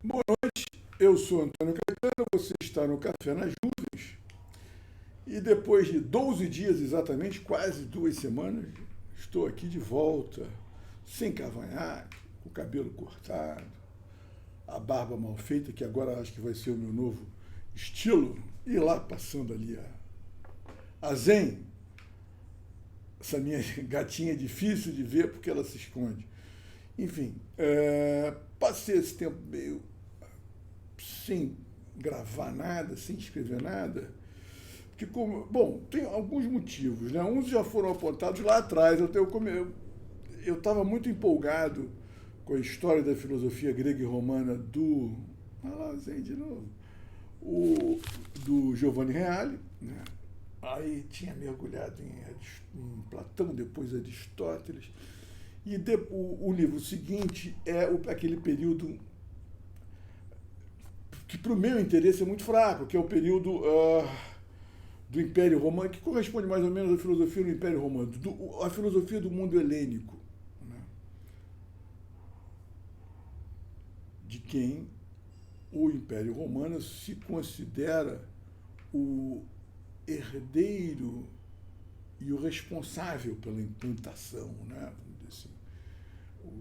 Boa noite, eu sou Antônio Caetano, você está no Café nas Nuvens e depois de 12 dias exatamente, quase 2 semanas, estou aqui de volta, sem cavanhaque, com o cabelo cortado, a barba mal feita, que agora acho que vai ser o meu novo estilo, e lá passando ali a Zen, essa minha gatinha é difícil de ver porque ela se esconde. Enfim, passei esse tempo meio sem gravar nada, sem escrever nada, porque bom, tem alguns motivos, né? Uns já foram apontados lá atrás. Eu estava muito empolgado com a história da filosofia grega e romana ah lá, Zen de novo, do Giovanni Reale, né? Aí tinha mergulhado em Platão, depois Aristóteles. O livro seguinte é aquele período que, para o meu interesse, é muito fraco, que é o período do Império Romano, que corresponde mais ou menos à filosofia do Império Romano, a filosofia do mundo helênico, né? De quem o Império Romano se considera o herdeiro e o responsável pela implantação, né? Assim,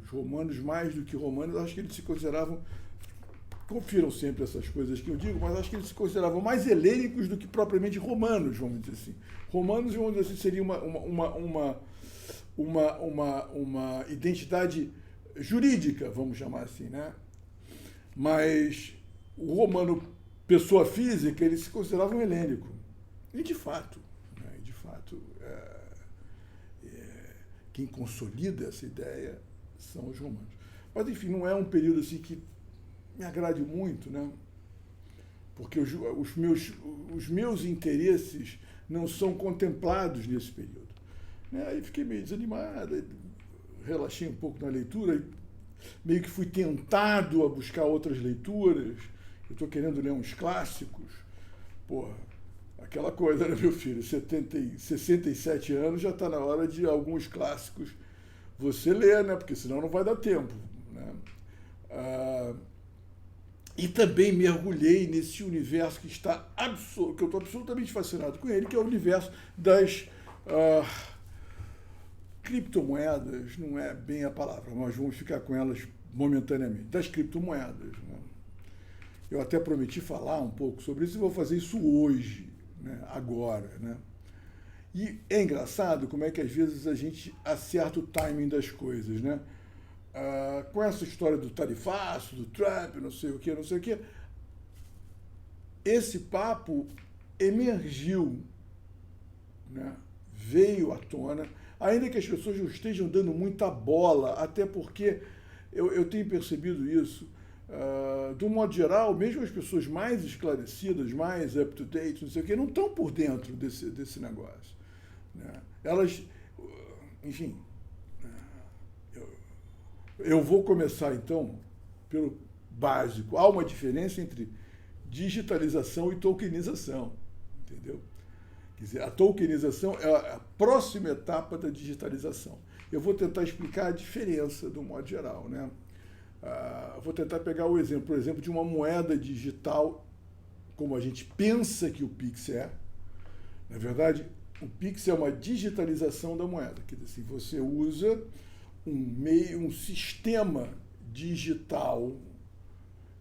os romanos, mais do que romanos, acho que eles se consideravam, confiram sempre essas coisas que eu digo, mas acho que eles se consideravam mais helênicos do que propriamente romanos, vamos dizer assim. Romanos, vamos dizer assim, seria uma identidade jurídica, vamos chamar assim, né? Mas o romano, pessoa física, ele se considerava um helênico. E de fato, né? Quem consolida essa ideia são os romanos. Mas, enfim, não é um período assim que me agrade muito, né? Porque os meus interesses não são contemplados nesse período. Né? Aí fiquei meio desanimado, relaxei um pouco na leitura, meio que fui tentado a buscar outras leituras. Eu estou querendo ler uns clássicos. Porra, aquela coisa, né, meu filho? 67 anos, já está na hora de alguns clássicos você ler, né? Porque senão não vai dar tempo, né? E também mergulhei nesse universo que que eu estou absolutamente fascinado com ele, que é o universo das criptomoedas. Não é bem a palavra, mas vamos ficar com elas momentaneamente. Das criptomoedas, né? Eu até prometi falar um pouco sobre isso e vou fazer isso hoje, né? Agora, né? E é engraçado como é que às vezes a gente acerta o timing das coisas, né? Com essa história do tarifaço, do Trump, não sei o que, não sei o que, esse papo emergiu, né? Veio à tona, ainda que as pessoas não estejam dando muita bola, até porque eu tenho percebido isso, de um modo geral, mesmo as pessoas mais esclarecidas, mais up-to-date, não sei o que, não estão por dentro desse negócio, né? Elas, enfim, eu vou começar, então, pelo básico. Há uma diferença entre digitalização e tokenização, entendeu? Quer dizer, a tokenização é a próxima etapa da digitalização. Eu vou tentar explicar a diferença, do modo geral, né? Vou tentar pegar o exemplo, por exemplo, de uma moeda digital, como a gente pensa que o Pix é. Na verdade, o Pix é uma digitalização da moeda. Quer dizer, assim, você usa um sistema digital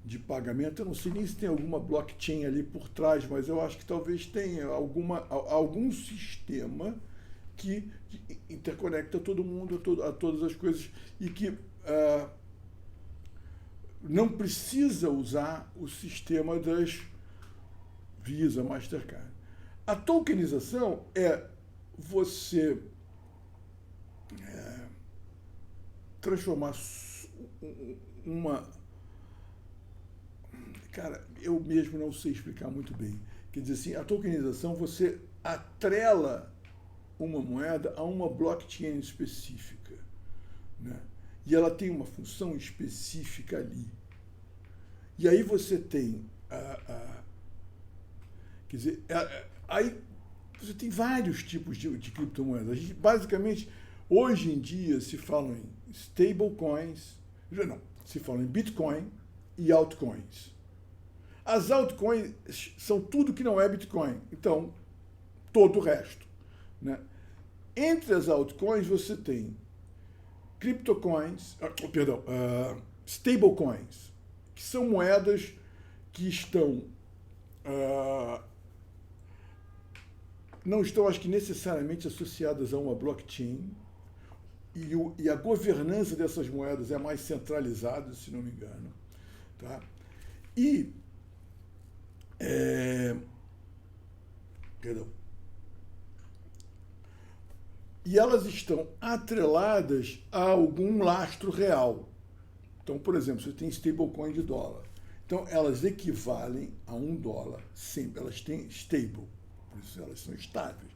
de pagamento. Eu não sei nem se tem alguma blockchain ali por trás, mas eu acho que talvez tenha algum sistema que interconecta todo mundo a todas as coisas e que não precisa usar o sistema das Visa, Mastercard. A tokenização é você transformar uma... Cara, eu mesmo não sei explicar muito bem. Quer dizer assim, a tokenização, você atrela uma moeda a uma blockchain específica, né? E ela tem uma função específica ali. E aí você tem quer dizer, aí você tem vários tipos de criptomoedas. A gente, basicamente, hoje em dia se fala em stablecoins, não, se fala em Bitcoin, e altcoins. As altcoins são tudo que não é Bitcoin. Então, todo o resto, né? Entre as altcoins você tem stablecoins, que são moedas que estão não estão, acho que, necessariamente associadas a uma blockchain, e a governança dessas moedas é mais centralizada, se não me engano. Tá? E elas estão atreladas a algum lastro real. Então, por exemplo, você tem stablecoin de dólar. Então, elas equivalem a $1 sempre. Elas têm stable, por isso elas são estáveis.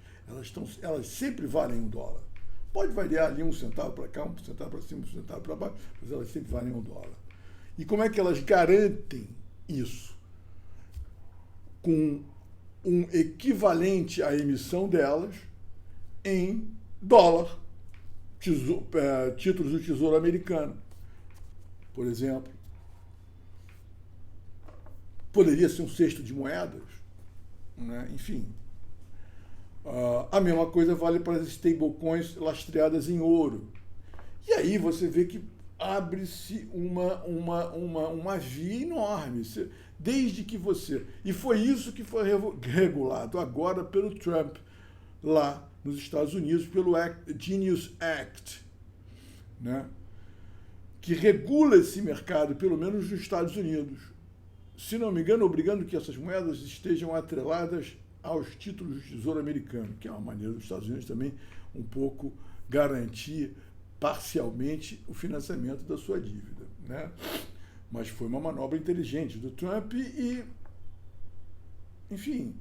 Elas sempre valem $1. Pode variar ali 1 centavo para cá, 1 centavo para cima, 1 centavo para baixo, mas elas sempre valem $1. E como é que elas garantem isso? Com um equivalente à emissão delas em dólar, títulos do Tesouro Americano, por exemplo. Poderia ser um cesto de moedas, né? Enfim. A mesma coisa vale para as stablecoins lastreadas em ouro. E aí você vê que abre-se uma via enorme, desde que você... E foi isso que foi regulado agora pelo Trump, lá nos Estados Unidos, pelo Genius Act, né? Que regula esse mercado, pelo menos nos Estados Unidos. Se não me engano, obrigando que essas moedas estejam atreladas aos títulos do Tesouro Americano, que é uma maneira dos Estados Unidos também um pouco garantir parcialmente o financiamento da sua dívida, né? Mas foi uma manobra inteligente do Trump e, enfim,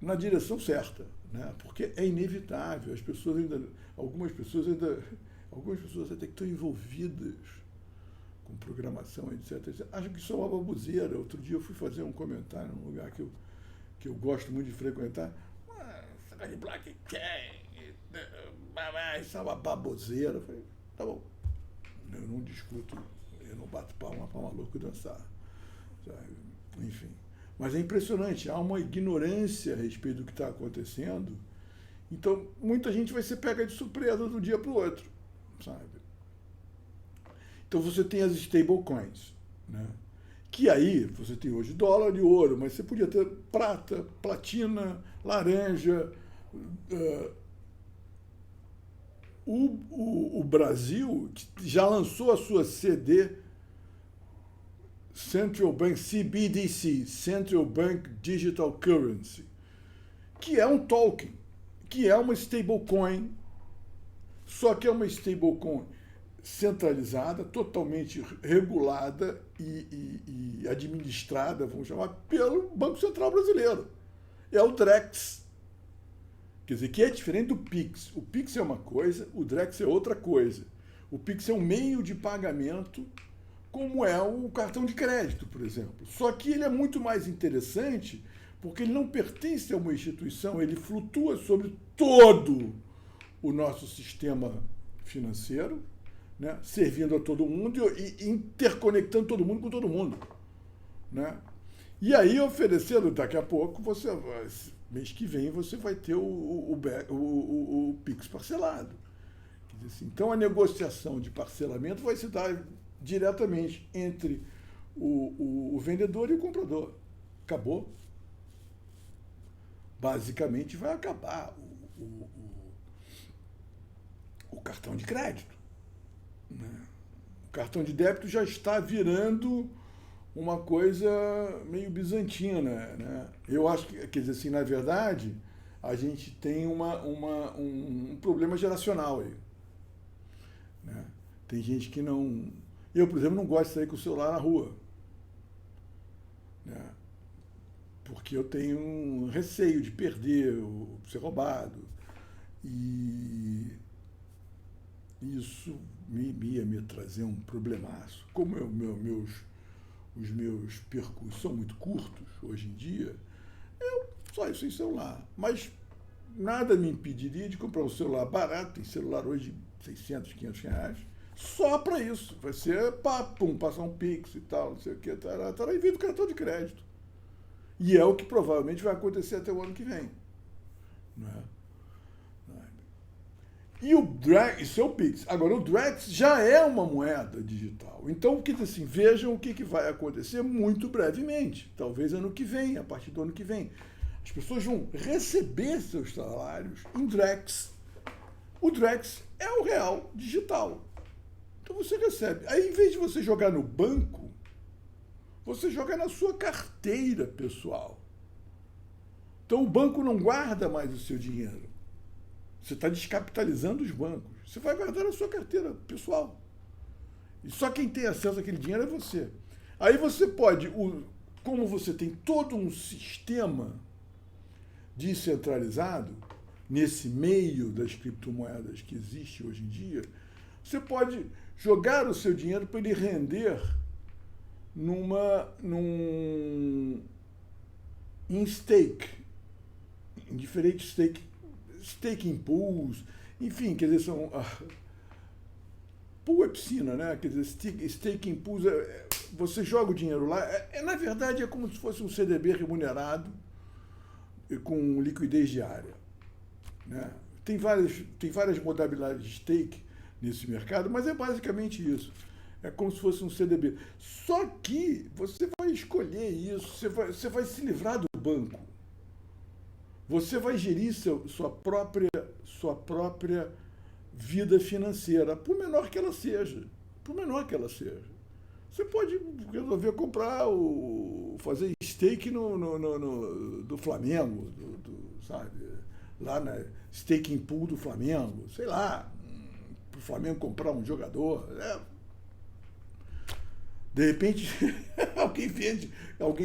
na direção certa, né? Porque é inevitável. Algumas pessoas até que estão envolvidas com programação, etc. Acho que isso é uma baboseira. Outro dia eu fui fazer um comentário num lugar que eu gosto muito de frequentar. Essa de blockchain, isso é uma baboseira. Eu falei, tá bom. Eu não discuto, eu não bato palma para maluco dançar. Sabe? Enfim. Mas é impressionante, há uma ignorância a respeito do que está acontecendo. Então, muita gente vai ser pega de surpresa de um dia para o outro, sabe? Então, você tem as stablecoins, né? Que aí você tem hoje dólar e ouro, mas você podia ter prata, platina, laranja. O Brasil já lançou a sua CD, Central Bank CBDC, Central Bank Digital Currency, que é um token, que é uma stablecoin, só que é uma stablecoin centralizada, totalmente regulada e administrada, vamos chamar, pelo Banco Central Brasileiro. É o Drex. Quer dizer, que é diferente do Pix. O Pix é uma coisa, o Drex é outra coisa. O Pix é um meio de pagamento, como é o cartão de crédito, por exemplo. Só que ele é muito mais interessante porque ele não pertence a uma instituição, ele flutua sobre todo o nosso sistema financeiro, né, servindo a todo mundo e interconectando todo mundo com todo mundo, né? E aí oferecendo, daqui a pouco, mês que vem, você vai ter o Pix parcelado. Quer dizer assim, então a negociação de parcelamento vai se dar diretamente entre o vendedor e o comprador. Acabou. Basicamente vai acabar o cartão de crédito, né? O cartão de débito já está virando uma coisa meio bizantina, né? Eu acho que, quer dizer assim, na verdade, a gente tem um problema geracional aí, né? Tem gente que não... Eu, por exemplo, não gosto de sair com o celular na rua, né? Porque eu tenho um receio de perder, ser roubado. E isso ia me trazer um problemaço. Como os meus percursos são muito curtos hoje em dia, eu saio sem celular. Mas nada me impediria de comprar um celular barato, tem celular hoje de 600, 500 reais, só para isso. Vai ser passar um Pix e tal, não sei o que, estará envio do cartão de crédito. E é o que provavelmente vai acontecer até o ano que vem. Não é? E o Drex, isso é o Pix. Agora, o Drex já é uma moeda digital. Então, assim, vejam o que vai acontecer muito brevemente. Talvez ano que vem, a partir do ano que vem. As pessoas vão receber seus salários em Drex. O Drex é o real digital. Então você recebe. Aí, em vez de você jogar no banco, você joga na sua carteira pessoal. Então o banco não guarda mais o seu dinheiro. Você está descapitalizando os bancos. Você vai guardar na sua carteira pessoal. E só quem tem acesso àquele dinheiro é você. Aí você pode, como você tem todo um sistema descentralizado, nesse meio das criptomoedas que existe hoje em dia, você pode jogar o seu dinheiro para ele render em stake, em diferentes staking pools, enfim, quer dizer, são pool é piscina, né? Quer dizer, staking pools, você joga o dinheiro lá, na verdade é como se fosse um CDB remunerado com liquidez diária, né? Tem várias modalidades de stake nesse mercado, mas é basicamente isso. É como se fosse um CDB. Só que você vai escolher isso, você vai se livrar do banco. Você vai gerir sua própria vida financeira, por menor que ela seja. Por menor que ela seja. Você pode resolver fazer stake do Flamengo, sabe? Lá na staking pool do Flamengo, sei lá, para o Flamengo comprar um jogador. De repente, alguém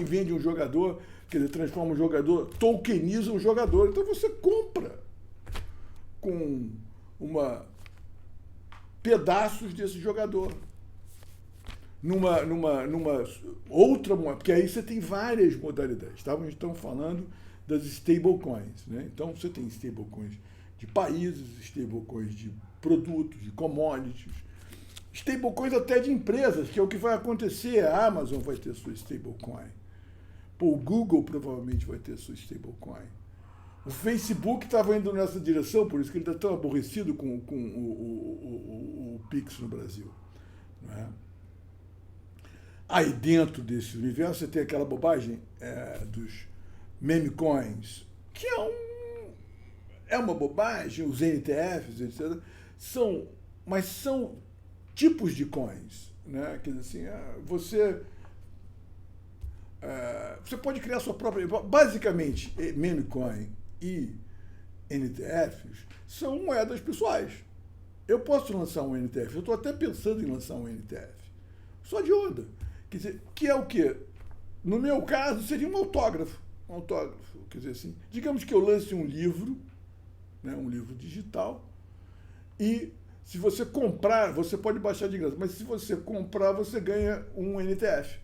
vende um jogador, quer dizer, transforma um jogador, tokeniza um jogador. Então você compra com pedaços desse jogador. Numa outra moeda, porque aí você tem várias modalidades. Tá? A gente está falando das stablecoins, né? Então você tem stablecoins de países, stablecoins de produtos, de commodities, stablecoins até de empresas, que é o que vai acontecer. A Amazon vai ter sua stablecoin. O Google provavelmente vai ter sua stablecoin. O Facebook estava indo nessa direção, por isso que ele está tão aborrecido com o Pix no Brasil. Não é? Aí dentro desse universo você tem aquela bobagem dos meme coins, que é uma bobagem, os NTFs, etc. Mas são tipos de coins, né? Quer dizer assim, você pode criar sua própria. Basicamente, meme coin e NTFs são moedas pessoais. Eu posso lançar um NTF, eu estou até pensando em lançar um NTF, só de onda. Quer dizer, que é o quê? No meu caso, seria um autógrafo. Quer dizer assim, digamos que eu lance um livro, né, um livro digital, e se você comprar, você pode baixar de graça, mas se você comprar, você ganha um NTF.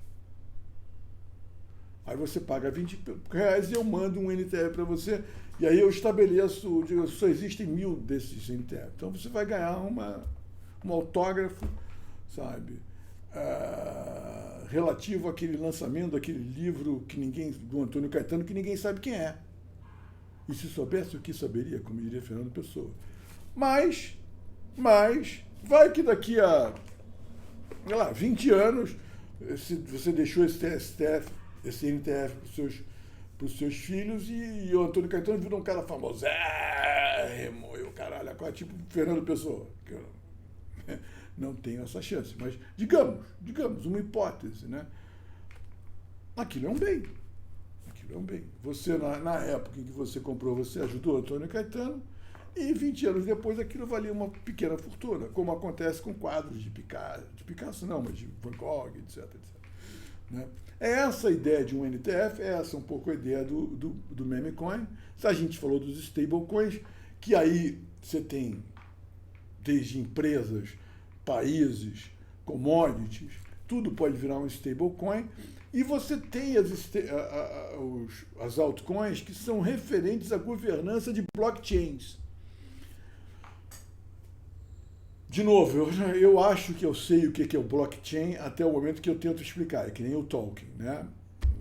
Aí você paga R$20 e eu mando um NTF para você, e aí eu estabeleço, só existem 1000 desses NTF. Então você vai ganhar um autógrafo, sabe? Relativo àquele lançamento daquele livro do Antônio Caetano, que ninguém sabe quem é. E se soubesse o que saberia, como diria Fernando Pessoa. Mas vai que daqui a, sei lá, 20 anos, se você deixou esse NTF para os seus filhos e o Antônio Caetano virou um cara famoso. E o caralho, tipo Fernando Pessoa. Não tenho essa chance, mas digamos, uma hipótese, né? Aquilo é um bem. Você, na época em que você comprou, você ajudou o Antônio Caetano, e 20 anos depois aquilo valia uma pequena fortuna, como acontece com quadros de Picasso não, mas de Van Gogh, etc. Né? É essa a ideia de um NTF, é essa um pouco a ideia do meme coin. A gente falou dos stablecoins, que aí você tem desde empresas, países, commodities, tudo pode virar um stablecoin, e você tem as altcoins que são referentes à governança de blockchains. De novo, eu acho que eu sei o que é o blockchain até o momento que eu tento explicar. É que nem o Tolkien, né?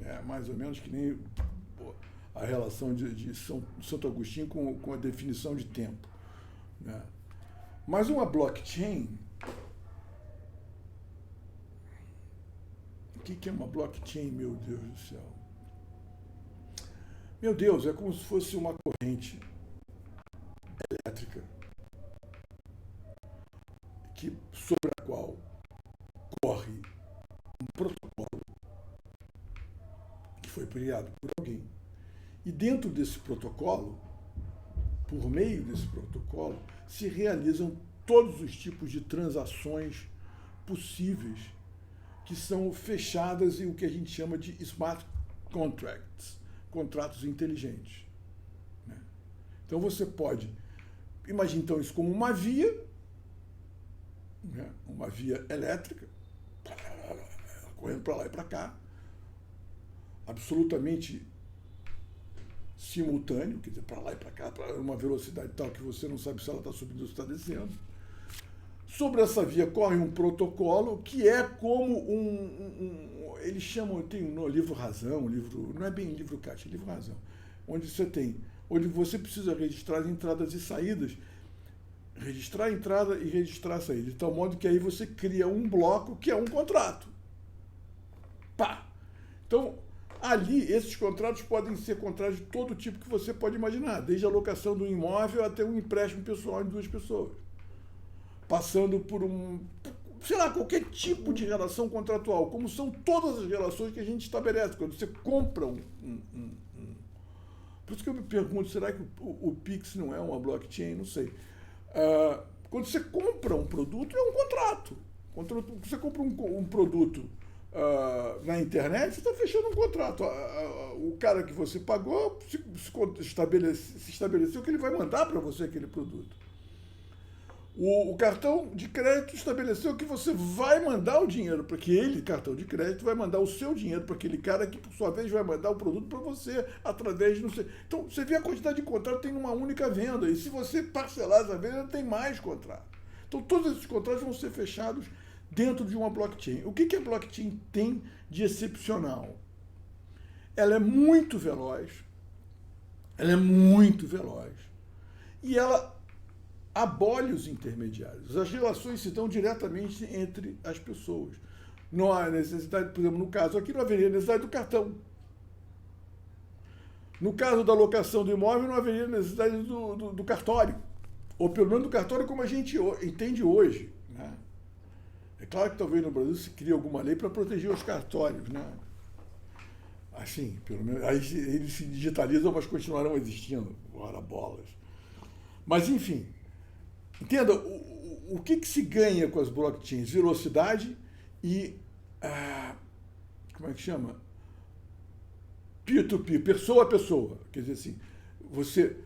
É mais ou menos que nem a relação de Santo Agostinho com a definição de tempo, né? Mas uma blockchain, o que é uma blockchain, meu Deus do céu? Meu Deus, é como se fosse uma corrente elétrica sobre a qual corre um protocolo que foi criado por alguém. E dentro desse protocolo, por meio desse protocolo, se realizam todos os tipos de transações possíveis que são fechadas em o que a gente chama de smart contracts, contratos inteligentes, né? Então você pode, imagine então isso como uma via, né? Uma via elétrica, correndo para lá e para cá, absolutamente simultâneo, quer dizer, para lá e para cá, para uma velocidade tal que você não sabe se ela está subindo ou se está descendo. Sobre essa via corre um protocolo que é como eles chamam, tem no livro Razão, livro, não é bem livro Caixa, é livro Razão, onde você precisa registrar as entradas e saídas, registrar a entrada e registrar a saída, de tal modo que aí você cria um bloco que é um contrato. Pá! Então, ali, esses contratos podem ser contratos de todo tipo que você pode imaginar, desde a locação do imóvel até um empréstimo pessoal de duas pessoas, passando por sei lá, qualquer tipo de relação contratual, como são todas as relações que a gente estabelece, quando você compra Por isso que eu me pergunto, será que o Pix não é uma blockchain? Não sei. Quando você compra um produto, é um contrato. Quando você compra um produto na internet, você está fechando um contrato. O cara que você pagou se estabeleceu que ele vai mandar para você aquele produto. O cartão de crédito estabeleceu que você vai mandar o dinheiro, porque ele, cartão de crédito, vai mandar o seu dinheiro para aquele cara que, por sua vez, vai mandar o produto para você através de não sei. Então, você vê a quantidade de contratos tem uma única venda. E se você parcelar essa venda, tem mais contratos. Então, todos esses contratos vão ser fechados dentro de uma blockchain. O que a blockchain tem de excepcional? Ela é muito veloz. E ela abole os intermediários. As relações se dão diretamente entre as pessoas. Não há necessidade, por exemplo, no caso aqui, não haveria necessidade do cartão. No caso da locação do imóvel, não haveria necessidade do cartório. Ou pelo menos do cartório como a gente entende hoje, né? É claro que talvez no Brasil se crie alguma lei para proteger os cartórios, né? Assim, pelo menos, aí eles se digitalizam, mas continuarão existindo, ora bolas. Mas, enfim, entenda, o que se ganha com as blockchains? Velocidade e, como é que chama? Peer-to-peer, pessoa a pessoa. Quer dizer assim, você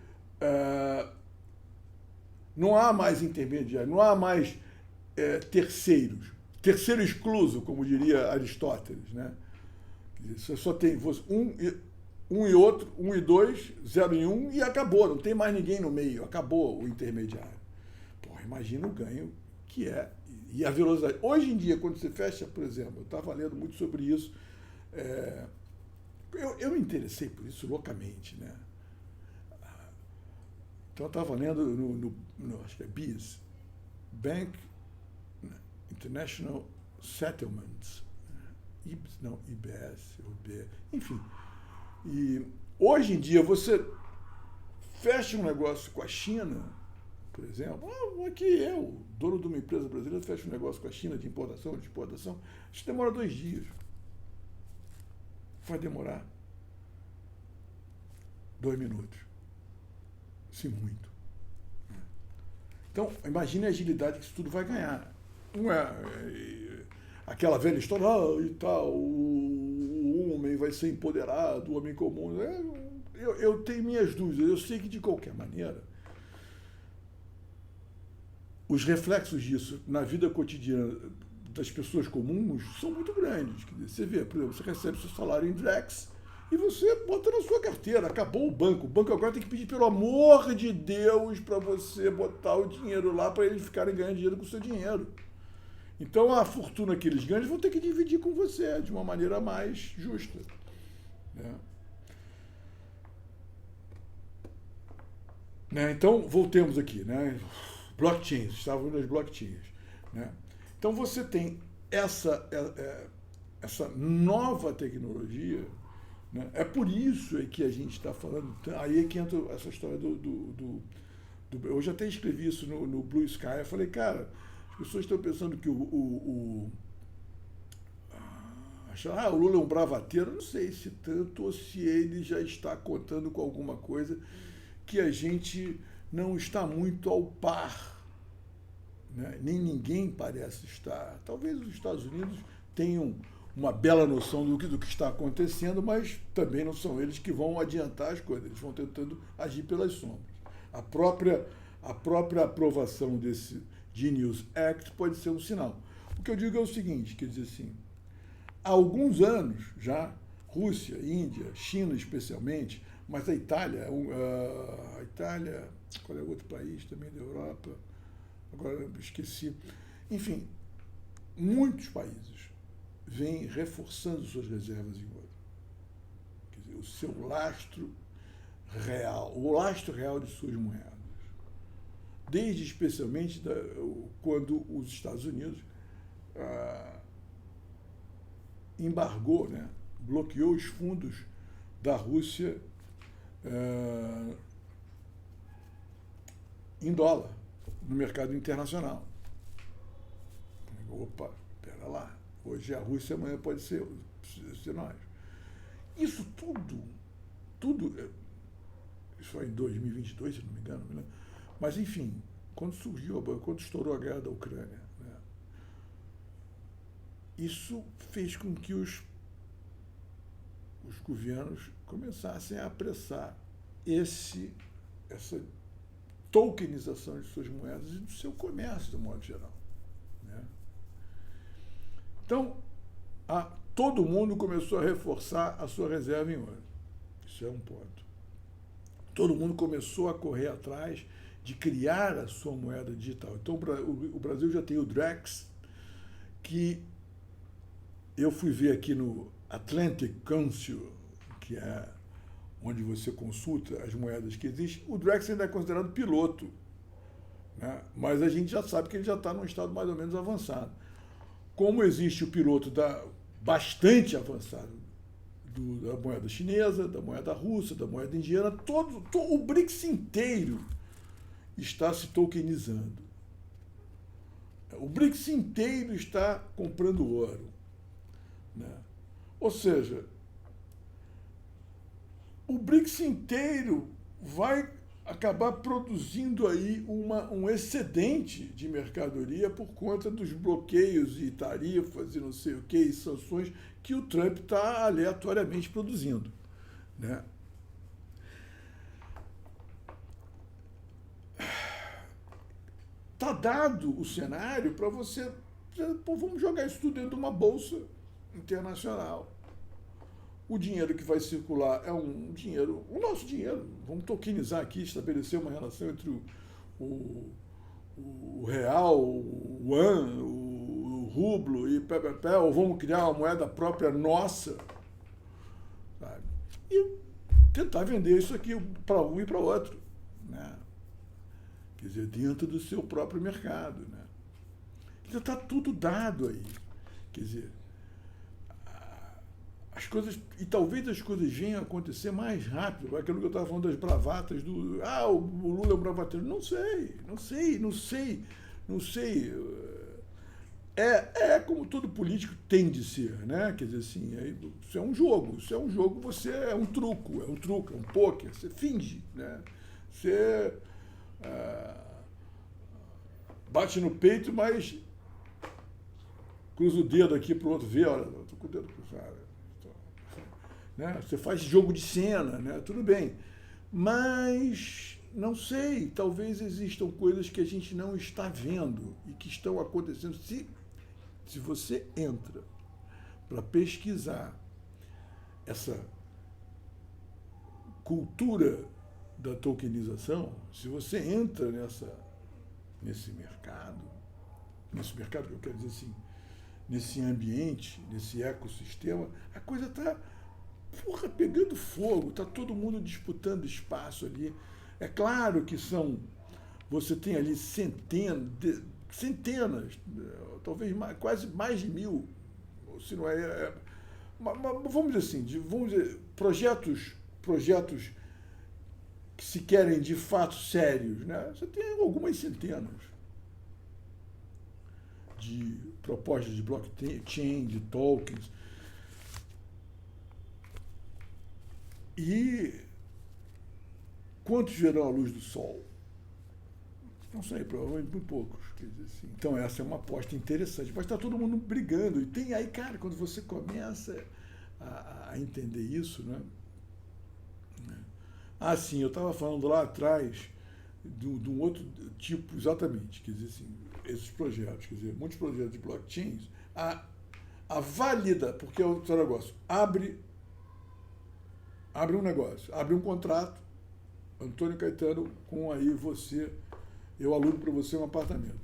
não há mais intermediário, não há mais terceiros. Terceiro excluso, como diria Aristóteles, né? Quer dizer, você só tem um e outro, 1 e 2, 0 e 1 e acabou, não tem mais ninguém no meio, acabou o intermediário. Porra, imagina o ganho que é, e a velocidade. Hoje em dia, quando você fecha, por exemplo, eu estava lendo muito sobre isso, eu me interessei por isso loucamente, né? Então eu estava lendo no acho que é BIS, Bank International Settlements, IBS, enfim. E hoje em dia você fecha um negócio com a China, por exemplo, aqui eu, dono de uma empresa brasileira, fecha um negócio com a China de importação, de exportação, isso demora 2 dias. Vai demorar 2 minutos. Se muito. Então, imagine a agilidade que isso tudo vai ganhar. Não é aquela velha história, e tal, o homem vai ser empoderado, o homem comum. Eu tenho minhas dúvidas. Eu sei que, de qualquer maneira, os reflexos disso na vida cotidiana das pessoas comuns são muito grandes. Quer dizer, você vê, por exemplo, você recebe seu salário em Drex e você bota na sua carteira. Acabou o banco. O banco agora tem que pedir, pelo amor de Deus, para você botar o dinheiro lá para eles ficarem ganhando dinheiro com o seu dinheiro. Então, a fortuna que eles ganham, eles vão ter que dividir com você de uma maneira mais justa. Né? Então, voltemos aqui. Né? Blockchains, estavam nas blockchains. Né? Então, você tem essa nova tecnologia. Né? É por isso que a gente está falando. Aí é que entra essa história eu já até escrevi isso no Blue Sky. Eu falei, cara, as pessoas estão pensando que o Lula é um bravateiro. Não sei se tanto ou se ele já está contando com alguma coisa que a gente não está muito ao par. Né? Nem ninguém parece estar. Talvez os Estados Unidos tenham uma bela noção do que está acontecendo, mas também não são eles que vão adiantar as coisas, eles vão tentando agir pelas sombras. A própria aprovação desse Genius Act pode ser um sinal. O que eu digo é o seguinte, quer dizer assim, há alguns anos já, Rússia, Índia, China especialmente, mas a Itália, qual é o outro país também da Europa? Agora eu esqueci. Enfim, muitos países vêm reforçando suas reservas em ouro. Quer dizer, o seu lastro real, o lastro real de suas moedas. Desde especialmente quando os Estados Unidos embargou, né, bloqueou os fundos da Rússia em dólar no mercado internacional. Opa, pera lá. Hoje é a Rússia, amanhã pode ser nós. Isso tudo, isso foi em 2022, se não me engano, né? Mas, enfim, quando estourou a guerra da Ucrânia, né, isso fez com que os governos começassem a apressar essa tokenização de suas moedas e do seu comércio, de modo geral. Né? Então, todo mundo começou a reforçar a sua reserva em ouro. Isso é um ponto. Todo mundo começou a correr atrás de criar a sua moeda digital. Então, o Brasil já tem o Drex, que eu fui ver aqui no Atlantic Council, que é onde você consulta as moedas que existem. O Drex ainda é considerado piloto, né? Mas a gente já sabe que ele já está num estado mais ou menos avançado. Como existe o piloto bastante avançado da moeda chinesa, da moeda russa, da moeda indiana, o BRICS inteiro está se tokenizando. O BRICS inteiro está comprando ouro. Né? Ou seja, o BRICS inteiro vai acabar produzindo aí um excedente de mercadoria por conta dos bloqueios e tarifas e não sei o que, e sanções que o Trump está aleatoriamente produzindo. Né? Está dado o cenário para você, vamos jogar isso tudo dentro de uma bolsa internacional. O dinheiro que vai circular é o nosso dinheiro. Vamos tokenizar aqui, estabelecer uma relação entre o real, o yuan, o rublo e ou vamos criar uma moeda própria nossa, sabe? E tentar vender isso aqui para um e para outro, né? Quer dizer, dentro do seu próprio mercado, né? Já está tudo dado aí. Quer dizer, as coisas, e talvez as coisas venham a acontecer mais rápido. Aquilo que eu estava falando das bravatas, o Lula é um bravateiro. Não sei. É como todo político tem de ser, né? Quer dizer assim, isso é um jogo, você é um truco, é um pôquer, você finge, né? Você bate no peito, mas cruza o dedo aqui para o outro ver, olha, eu estou com o dedo cruzado. Né? Você faz jogo de cena, né? Tudo bem. Mas, não sei, talvez existam coisas que a gente não está vendo e que estão acontecendo. Se você entra para pesquisar essa cultura da tokenização, se você entra nesse mercado que eu quero dizer assim, nesse ambiente, nesse ecossistema, a coisa está pegando fogo, está todo mundo disputando espaço ali. É claro que você tem ali centenas, talvez quase mais de 1000, se não vamos dizer assim, projetos que se querem de fato sérios, né? Você tem algumas centenas de propostas de blockchain, de tokens. E quantos verão a luz do sol? Não sei, provavelmente muito poucos. Quer dizer assim. Então essa é uma aposta interessante. Mas está todo mundo brigando. E tem aí, cara, quando você começa a entender isso, né? Ah, sim, eu estava falando lá atrás de um outro tipo, exatamente, quer dizer assim, esses projetos, quer dizer, muitos projetos de blockchains, a válida, porque é o seu negócio, abre um negócio, abre um contrato, Antônio Caetano, com aí você, eu alugo para você um apartamento.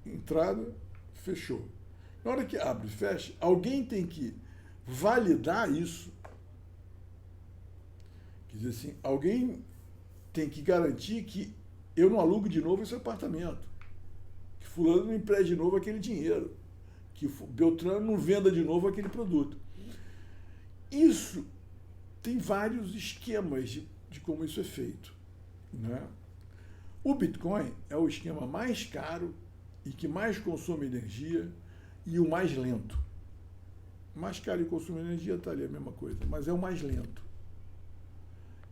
Entrada, fechou. Na hora que abre e fecha, alguém tem que validar isso. Quer dizer assim, alguém tem que garantir que eu não alugo de novo esse apartamento, que fulano não empreste de novo aquele dinheiro, que Beltrano não venda de novo aquele produto. Isso tem vários esquemas de como isso é feito, né? O Bitcoin é o esquema mais caro e que mais consome energia e o mais lento. Mais caro e consome energia está ali a mesma coisa, mas é o mais lento.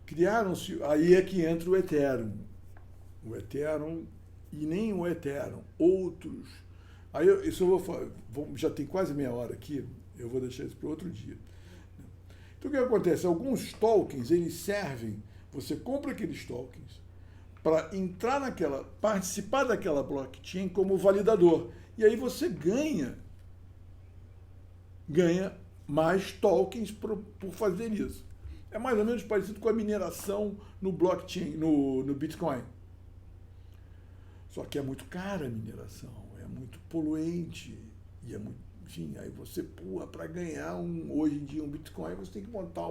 Criaram-se, aí é que entra o Ethereum. O Ethereum e nem o Ethereum, outros. Aí isso eu vou falar, já tem quase meia hora aqui, eu vou deixar isso para outro dia. Então o que acontece? Alguns tokens, eles servem, você compra aqueles tokens para entrar participar daquela blockchain como validador. E aí você ganha mais tokens por fazer isso. É mais ou menos parecido com a mineração no blockchain, no Bitcoin. Só que é muito cara a mineração, é muito poluente, e é muito, enfim, aí você, para ganhar hoje em dia um Bitcoin, você tem que montar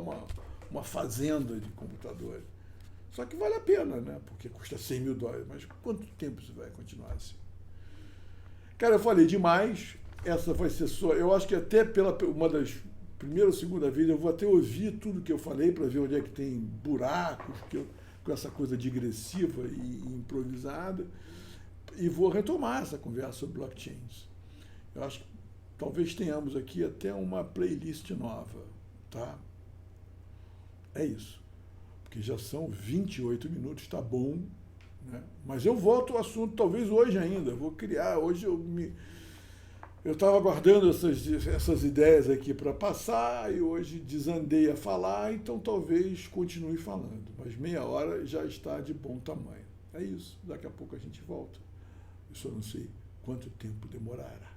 uma fazenda de computadores. Só que vale a pena, né? Porque custa $100 mil, mas quanto tempo isso vai continuar assim? Cara, eu falei demais, essa vai ser só, eu acho que até uma das primeira ou segunda vez, eu vou até ouvir tudo que eu falei para ver onde é que tem buracos, com essa coisa digressiva e improvisada, e vou retomar essa conversa sobre blockchains. Eu acho que talvez tenhamos aqui até uma playlist nova, tá? É isso. Porque já são 28 minutos, tá bom, né? Mas eu volto ao assunto talvez hoje ainda, vou criar, hoje eu estava guardando essas ideias aqui para passar e hoje desandei a falar, então talvez continue falando. Mas meia hora já está de bom tamanho. É isso. Daqui a pouco a gente volta. Eu só não sei quanto tempo demorará.